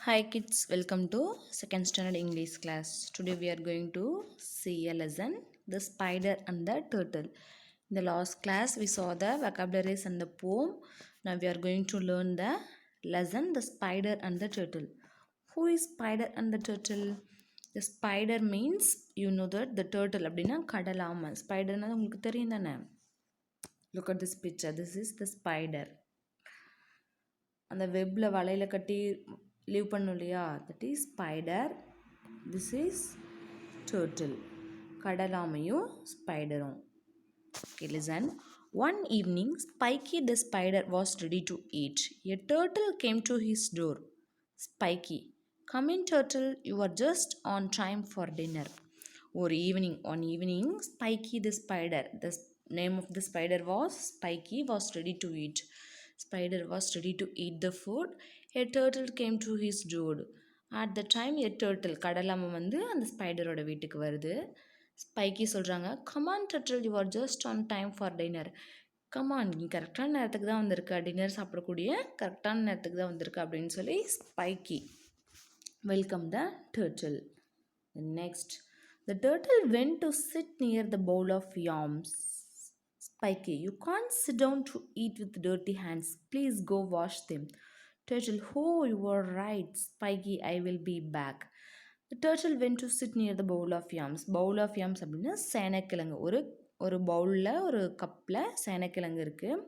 Hi kids, welcome to second standard English class. Today we are going to see a lesson, the spider and the turtle. In the last class we saw the vocabularies and the poem. Now we are going to learn the lesson, the spider and the turtle. Who is spider and the turtle? The spider means you know that the turtle அப்படின்னா கடலாமை ஸ்பைடர்னா உங்களுக்கு தெரியும் தானே. Look at this picture. This is the spider. அந்த வெப்பில் வலையில் கட்டி leave பண்ணும் இல்லையா, that is spider. This is turtle. கடலாமையும் ஸ்பைடரும். Okay, listen. One evening, Spiky the spider was ready to eat. A turtle came to his door. Spiky, come in, turtle. You are just on time for dinner. Or evening, one evening, Spiky the spider. The name of the spider was Spiky. Was ready to eat. Spider was ready to eat the food. A turtle came to his door. At the time, a turtle கடலாமை வந்து அந்த ஸ்பைடரோட வீட்டுக்கு வருது. Spiky சொல்கிறாங்க, come on turtle, you are just on time for dinner. Come on, நீ கரெக்டான நேரத்துக்கு தான் வந்திருக்க, டின்னர் சாப்பிடக்கூடிய கரெக்டான நேரத்துக்கு தான் வந்திருக்க அப்படின்னு சொல்லி Spiky welcome the turtle. Next, the turtle went to sit near the bowl of yams. Spiky, you can't sit down to eat with dirty hands. Please go wash them. Turtle, oh, you are right. Spiky, I will be back. The turtle went to sit near the bowl of yams. Bowl of yams அப்படின்னா சேனக்கிழங்கு. ஒரு பவுலில் ஒரு கப்பில் சேனக்கிழங்கு இருக்குது.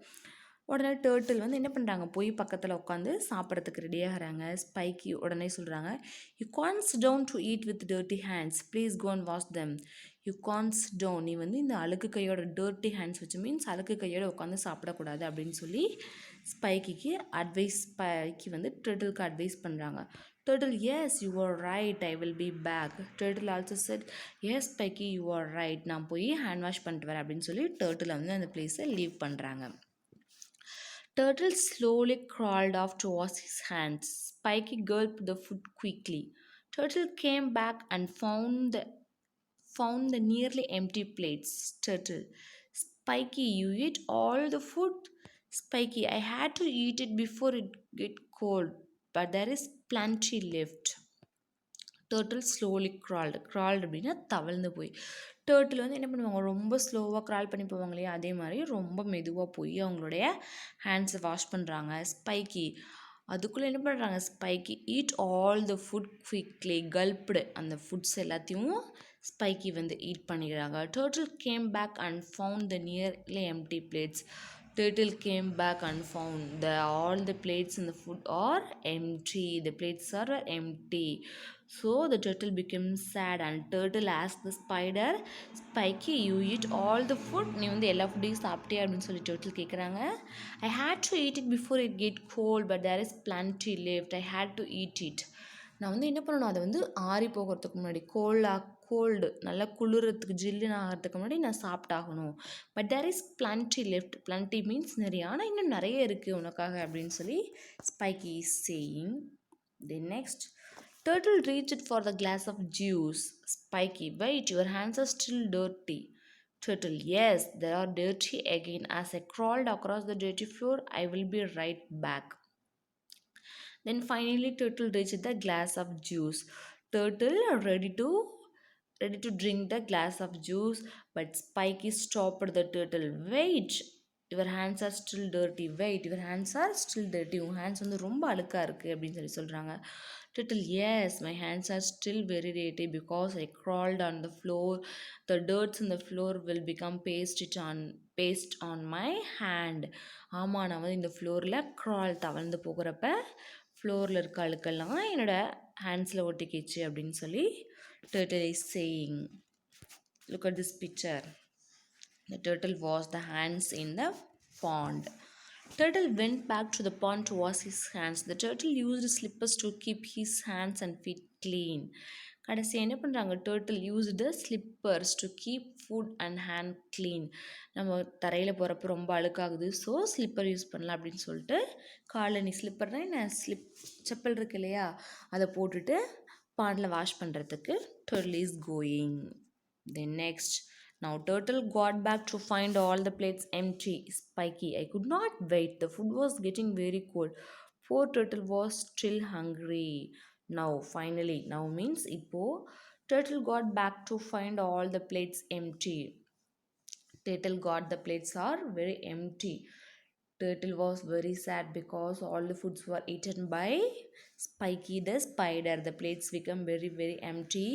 உடனே டேர்ட்டில் வந்து என்ன பண்ணுறாங்க, போய் பக்கத்தில் உட்காந்து சாப்பிட்றதுக்கு ரெடியாகிறாங்க. ஸ்பைக்கி உடனே சொல்கிறாங்க, you can't sit down to eat with dirty hands, please go and wash them. You can't sit down, நீ வந்து இந்த அழுக்கு கையோட டர்ட்டி ஹேண்ட்ஸ் வச்சு மீன்ஸ் அழுக்கு கையோட உட்காந்து சாப்பிடக்கூடாது அப்படின்னு சொல்லி ஸ்பைக்கிக்கு ஸ்பைக்கி வந்து டர்ட்டிலுக்கு அட்வைஸ் பண்ணுறாங்க. Turtle, yes, you are right. I will be back. Turtle also said, yes, Spiky, you are right. நான் போய் ஹேண்ட் வாஷ் பண்ணிட்டு வரேன் அப்படின்னு சொல்லி டர்ட்டில் வந்து அந்த பிளேஸை லீவ் பண்ணுறாங்க. Turtle slowly crawled off towards his hands. Spiky gulped the food quickly. Turtle came back and found the nearly empty plates. Turtle, Spiky, you eat all the food? Spiky, I had to eat it before it get cold, but there is plenty left. Turtle slowly crawled அப்படின்னா தவழ்ந்து போய். டேர்ட்டில் வந்து என்ன பண்ணுவாங்க, ரொம்ப ஸ்லோவாக crawl பண்ணி போவாங்க இல்லையா, அதே மாதிரி ரொம்ப மெதுவாக போய் அவங்களுடைய ஹேண்ட்ஸை வாஷ் பண்ணுறாங்க. ஸ்பைக்கி அதுக்குள்ளே என்ன பண்ணுறாங்க, Spiky eat all the food quickly, gulped அந்த ஃபுட்ஸ் எல்லாத்தையும் ஸ்பைக்கி வந்து ஈட் பண்ணிக்கிறாங்க. Turtle came back and found the nearly empty plates. Turtle came back and found that all the plates in the food are empty. The plates are empty. So the turtle became sad and turtle asked the spider, Spiky, you eat all the food? நீ வந்து எல்லா ஃபுட்டையும் சாப்பிட்டே அப்படின்னு சொல்லி turtle கேட்குறாங்க. I had to eat it before it get cold, but there is plenty left. I had to eat it. நான் வந்து என்ன பண்ணணும், அதை வந்து ஆறி போகிறதுக்கு முன்னாடி கோல்டு நல்லா குளிரத்துக்கு ஜில்லுன்னு ஆகிறதுக்கு முன்னாடி நான் சாப்பிட்டாகணும். But there is plenty left. Plenty means நிறைய, ஆனால் இன்னும் நிறைய இருக்குது உனக்காக அப்படின்னு சொல்லி Spiky is saying. Then next, turtle reached for the glass of juice. Spiky, wait, your hands are still dirty. Turtle, yes, they are dirty again. As I crawled across the dirty floor, I will be right back. Then finally turtle reached the glass of juice. Turtle ready to drink the glass of juice, but Spiky stopped the turtle. Wait, your hands are still dirty. Wait, your hands are still dirty. உன் hands வந்து ரொம்ப அழுக்காக இருக்குது அப்படின்னு சொல்லி சொல்கிறாங்க. Turtle, yes, my hands are still very dirty because I crawled on the floor. The dirt in the floor will become paste on my hand. ஆமாம், நான் வந்து இந்த ஃப்ளோரில் க்ரால் தவழ்ந்து போகிறப்ப ஃப்ளோரில் இருக்க அழுக்கெல்லாம் என்னோட ஹேண்ட்ஸில் ஒட்டிக்கிச்சு அப்படின்னு சொல்லி turtle is saying. Look at this picture. The turtle washed the hands in the pond. Turtle went back to the pond to wash his hands. The turtle used slippers to keep his hands and feet clean. கடைசி என்ன பண்ணுறாங்க, turtle use the slippers to keep foot and hand clean. நம்ம தரையில் போகிறப்ப ரொம்ப அழுக்காகுது, so slipper use பண்ணலாம் அப்படின்னு சொல்லிட்டு காலில் நீ ஸ்லிப்பர்னால் என்ன செப்பல் இருக்கு இல்லையா, அதை போட்டுட்டு பாண்டில் வாஷ் பண்ணுறதுக்கு turtle is going. Then next, now turtle got back to find all the plates empty. Spiky, I could not wait. The food was getting very cold. Poor turtle was still hungry. Now finally, now means இப்போ turtle got back to find all the plates empty. Turtle got the plates are very empty. Turtle was very sad because all the foods were eaten by Spiky the spider. The plates become very, very empty.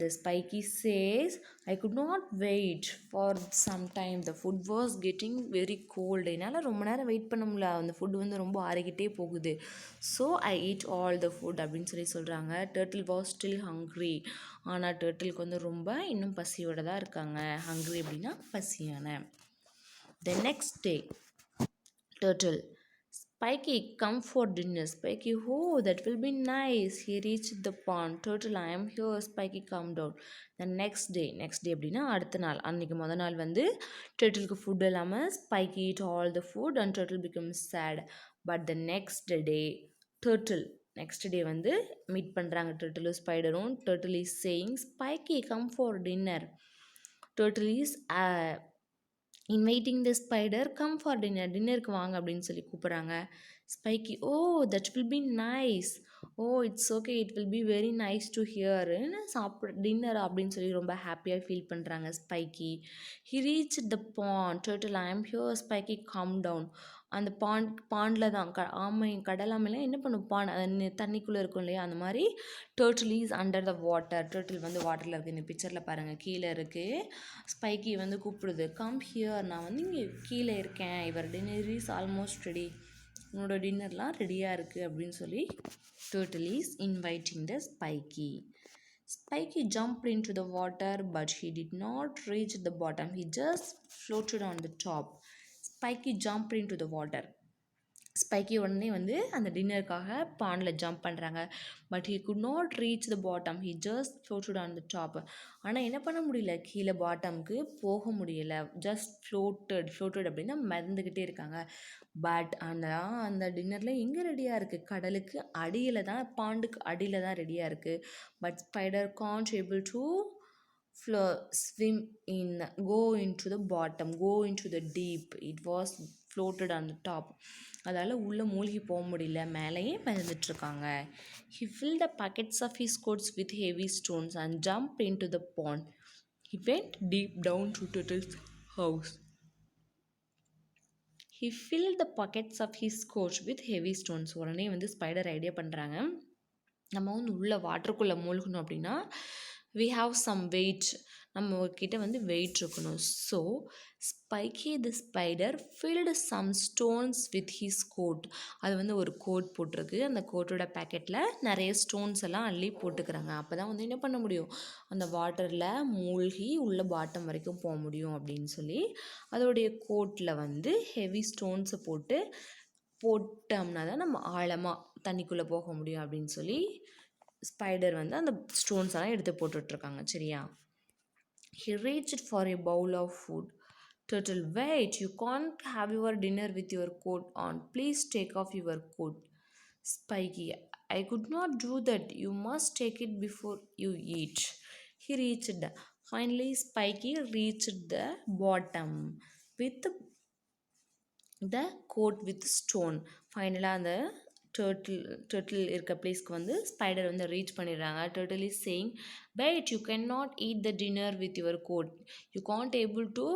The Spiky says, I could not wait for some time. The food was getting very cold. என்னால் ரொம்ப நேரம் wait பண்ண முடியல, அந்த food வந்து ரொம்ப ஆறிக்கிட்டே போகுது. So I eat all the food அப்படின்னு சொல்லி சொல்கிறாங்க. Turtle was still hungry. ஆனால் டர்ட்டிலுக்கு வந்து ரொம்ப இன்னும் பசியோட தான் இருக்காங்க. ஹங்க்ரி அப்படின்னா பசியான. The next day, Turtle, Spiky, come for dinner. Spiky, oh, that will be nice. He reached the pond. Turtle, I am here. Spiky, come down. The next day அப்படின்னா அடுத்த நாள், அன்றைக்கி நாள் வந்து டர்ட்டிலுக்கு ஃபுட் இல்லாமல் spiky eat all the food and turtle becomes sad. But the next day, turtle next day வந்து meet பண்ணுறாங்க டர்ட்டிலும் ஸ்பைடரும். Turtle is saying, Spiky come for dinner. Turtle is inviting the spider come for dinner, டின்னருக்கு வாங்க அப்படின்னு சொல்லி கூப்பிட்றாங்க. Spiky, oh that will be nice, oh it's okay, it will be very nice to ஹியர்னு dinner அப்படின்னு சொல்லி ரொம்ப ஹாப்பியாக ஃபீல் பண்ணுறாங்க Spiky. He reach the pond. Turtle I am here. Spiky come down. அந்த பாண்டில் தான் கடல் ஆமைலாம் என்ன பண்ணும், தண்ணிக்குள்ளே இருக்கும் இல்லையா, அந்த மாதிரி turtle is under the water. Turtle வந்து வாட்டரில் இருக்குது. இந்த பிக்சரில் பாருங்கள், கீழே இருக்குது. ஸ்பைக்கி வந்து கூப்பிடுது, கம் ஹியர், நான் வந்து இங்கே கீழே இருக்கேன். இவர் டின்னர் இஸ் ஆல்மோஸ்ட் ரெடி, உன்னோட டின்னர்லாம் ரெடியாக இருக்குது அப்படின்னு சொல்லி turtle is inviting the spiky. Spiky jumped into the water, but he did not reach the bottom. He just floated on the top. Spiky jumped into the water. Spiky உடனே வந்து அந்த டின்னருக்காக பாண்டில் jump பண்ணுறாங்க. But he could not reach the bottom. He just floated on the top. ஆனால் என்ன பண்ண முடியல, கீழே பாட்டமுக்கு போக முடியலை. ஜஸ்ட் ஃப்ளோட்டட் அப்படின்னா மறந்துக்கிட்டே இருக்காங்க. பட் அந்த டின்னரில் எங்கே ரெடியாக இருக்குது, கடலுக்கு அடியில் தான், பாண்டுக்கு அடியில் தான் ரெடியாக இருக்குது. But spider can't able to swim in, go into the bottom, go into the deep. It was floated on the top. அதால் உள்ளே மூழ்கி போக முடியல, மேலேயே மிதந்துட்டுருக்காங்க. He filled the pockets of his coats with heavy stones and jumped into the pond. He went deep down to Turtle's house. He filled the pockets of his coats with heavy stones. உடனே வந்து spider idea பண்ணுறாங்க, நம்ம வந்து உள்ள வாட்டருக்குள்ளே மூழ்கணும் அப்படின்னா we have some weight, நம்ம கிட்ட வந்து வெயிட் இருக்கணும். So Spiky the spider filled some stones with his coat. அது வந்து ஒரு கோட் போட்டிருக்கு, அந்த கோட்டோட பேக்கெட்டில் நிறைய ஸ்டோன்ஸ் எல்லாம் அள்ளி போட்டுக்கிறாங்க. அப்போ தான் வந்து என்ன பண்ண முடியும், அந்த வாட்டரில் மூழ்கி உள்ள பாட்டம் வரைக்கும் போக முடியும் அப்படின்னு சொல்லி அதோடைய கோட்டில் வந்து ஹெவி ஸ்டோன்ஸை போட்டோம்னா தான் நம்ம ஆழமாக தண்ணிக்குள்ளே போக முடியும் அப்படின்னு சொல்லி ஸ்பைடர் வந்து அந்த ஸ்டோன்ஸ் எல்லாம் எடுத்து போட்டுட்ருக்காங்க. சரியா? He reached for a bowl of food. Turtle, wait, you can't have your dinner with your coat on. Please take off your coat. Spiky, I could not do that. You must take it before you eat. He reached. Finally, Spiky reached the bottom with the coat with stone. ஃபைனலாக அந்த turtle இருக்க பிளேஸ்க்கு வந்து spider வந்து reach பண்ணிடுறாங்க. Turtle is saying, but you can not eat the dinner with your coat. You can't able to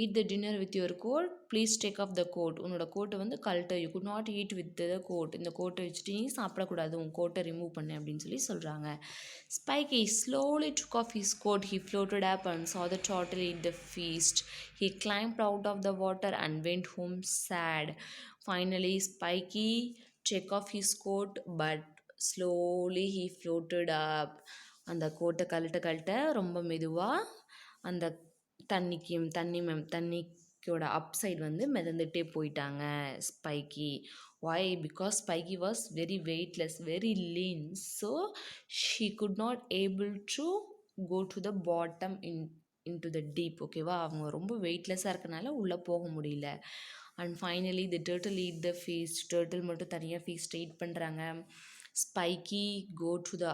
eat the dinner with your coat. Please take off the coat. உன்னோட கோட்டை வந்து கழட்டு. You could not eat with the coat. இந்த கோட்டை வச்சுட்டு நீ சாப்பிடக்கூடாது, உன் கோட்டை ரிமூவ் பண்ணு அப்படின்னு சொல்லி சொல்கிறாங்க. Spiky slowly took off his coat. He floated up and saw the turtle eat the feast. He climbed out of the water and went home sad. Finally, Spiky took off his coat, but slowly he floated up. அந்த கோட்டை கழட்ட ரொம்ப மெதுவாக அந்த தண்ணிக்கோட upside வந்து மிதந்துட்டே போயிட்டாங்க spiky. Why? Because Spiky was very weightless, very lean, so she could not able to go to the bottom into the deep. ஓகேவா? அவங்க ரொம்ப வெயிட்லெஸ்ஸாக இருக்கனால உள்ளே போக முடியல. And finally the turtle eat the feast. Turtle மட்டும் தனியாக ஃபீஸ்ட் ஈட் பண்ணுறாங்க. Spiky go to the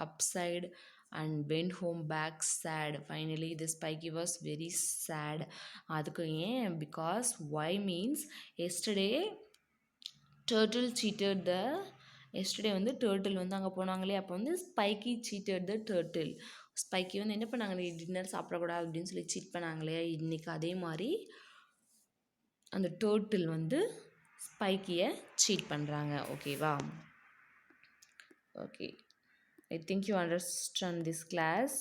upside and went home back sad. Finally the Spiky was very sad. அதுக்கு ஏன், because why means yesterday turtle seated the yesterday வந்து turtle வந்து அங்கே போனாங்களே அப்போ வந்து Spiky seated the turtle. Spiky வந்து என்ன பண்ணாங்க, நீ டின்னர் சாப்பிடக்கூடாது அப்படின்னு சொல்லி சீட் பண்ணாங்களே, இன்றைக்கி அதே மாதிரி அந்த டர்ட்டில் வந்து ஸ்பைக்கியை சீட் பண்ணுறாங்க. ஓகேவா? Okay, I think you understand this class.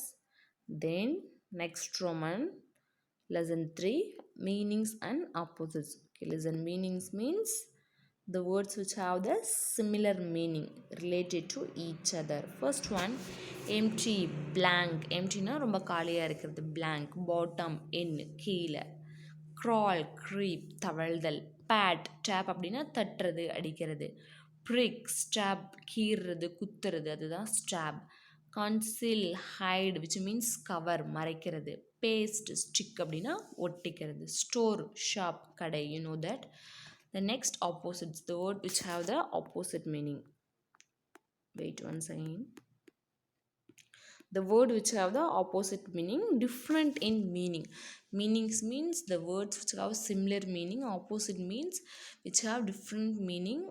Then next Roman lesson 3, meanings and opposites. Okay, listen, meanings means the words which have the similar meaning related to each other. First one, empty, blank. Empty na ரொம்ப காலியாக இருக்கிறது, blank. Bottom, in, கீழே. Crawl, creep, தவழ்தல். Pat, tap அப்படின்னா தட்டுறது, அடிக்கிறது. Prick, stab, கீறுறது, குத்துறது, அதுதான் stab. Conceal, hide, which means cover, மறைக்கிறது. Paste, stick அப்படின்னா ஒட்டிக்கிறது. Store, shop, கடை, you know that. The next opposites, the word which have the opposite meaning. Wait once again. The word which have the opposite meaning, different in meaning. Meanings means the words which have similar meaning. Opposite means which have different meaning,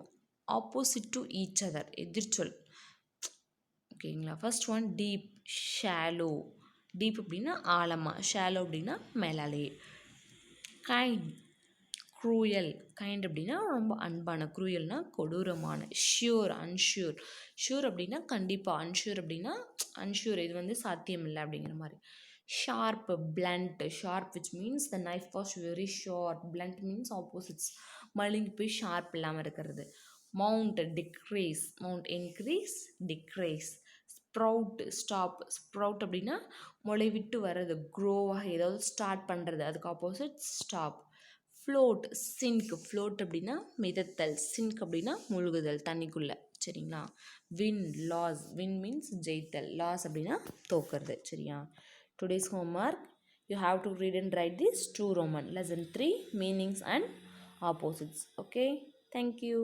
opposite to each other, எதிர்ச்சொல். ஓகேங்களா? First one deep, shallow. Deep அப்படின்னா ஆழமாக, shallow அப்படின்னா மேலாலே. Kind, cruel. Kind அப்படின்னா ரொம்ப அன்பான, க்ரூயல்னா கொடூரமான. Sure, unsure. Sure அப்படின்னா கண்டிப்பாக, அன்ஷூர் அப்படின்னா அன்ஷூர், இது வந்து சாத்தியம் இல்லை அப்படிங்கிற மாதிரி. Sharp, blunt. Sharp which means the knife was very sharp. Blunt means opposites, மழுங்கி போய் ஷார்ப் இல்லாமல் இருக்கிறது. Mount, decrease. Mount, increase, decrease. Sprout, stop. Sprout அப்படின்னா முளைவிட்டு வர்றது, க்ரோவாக ஏதாவது ஸ்டார்ட் பண்ணுறது, அதுக்கு opposite stop. Float, sink. Float அப்படின்னா மிதத்தல், சிங்க் அப்படின்னா முழுகுதல் தண்ணிக்குள்ளே. சரிங்களா? Win, loss. வின் மீன்ஸ் ஜெயித்தல், லாஸ் அப்படின்னா தோக்கிறது. சரியா? Today's homework, you have to read and write this 2 Roman lesson 3, meanings and opposites. Okay, thank you.